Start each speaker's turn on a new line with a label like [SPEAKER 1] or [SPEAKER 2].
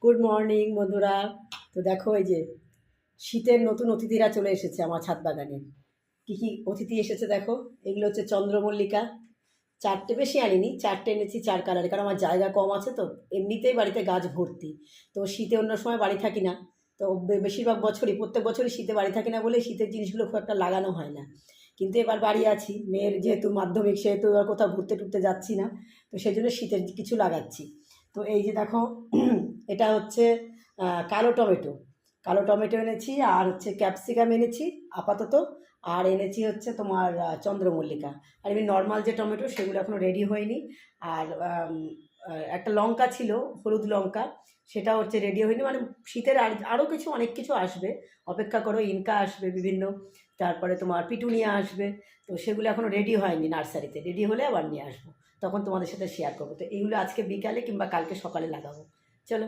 [SPEAKER 1] Good morning বন্ধুরা। তো দেখো এই যে শীতের নতুন অতিথিরা চলে এসেছে আমার ছাদ বাগানে। কী কী অতিথি এসেছে দেখো। এগুলো হচ্ছে চন্দ্রমল্লিকা। চারটে, বেশি আনিনি, চারটে এনেছি চার কালারে, কারণ আমার জায়গা কম আছে তো। এমনিতেই বাড়িতে গাছ ভর্তি। তো শীতে অন্য সময় বাড়ি থাকি না। তো বেশিরভাগ বছরই, প্রত্যেক বছরই শীতে বাড়ি থাকি না বলে শীতের জিনিসগুলো খুব একটা লাগানো হয় না। কিন্তু এবার বাড়ি আছি, মেয়ের যেহেতু মাধ্যমিক, সেহেতু এবার কোথাও ঘুরতে টুরতে যাচ্ছি না। তো সেই জন্য শীতের কিছু লাগাচ্ছি। তো এই যে দেখো, এটা হচ্ছে কালো টমেটো। কালো টমেটো এনেছি, আর হচ্ছে ক্যাপসিকাম এনেছি আপাতত। আর এনেছি হচ্ছে তোমার চন্দ্রমল্লিকা। আর এমনি নর্মাল যে টমেটো, সেগুলো এখনও রেডি হয়নি। আর একটা লঙ্কা ছিল, হলুদ লঙ্কা, সেটা হচ্ছে রেডি হয়নি। মানে শীতের আরও কিছু, অনেক কিছু আসবে, অপেক্ষা করো। ইনকা আসবে বিভিন্ন, তারপরে তোমার পিটুনিয়া আসবে। তো সেগুলো এখনও রেডি হয়নি নার্সারিতে, রেডি হলে আবার নিয়ে আসবো, তখন তোমাদের সাথে শেয়ার করবো। তো এইগুলো আজকে বিকালে কিংবা কালকে সকালে লাগাবো।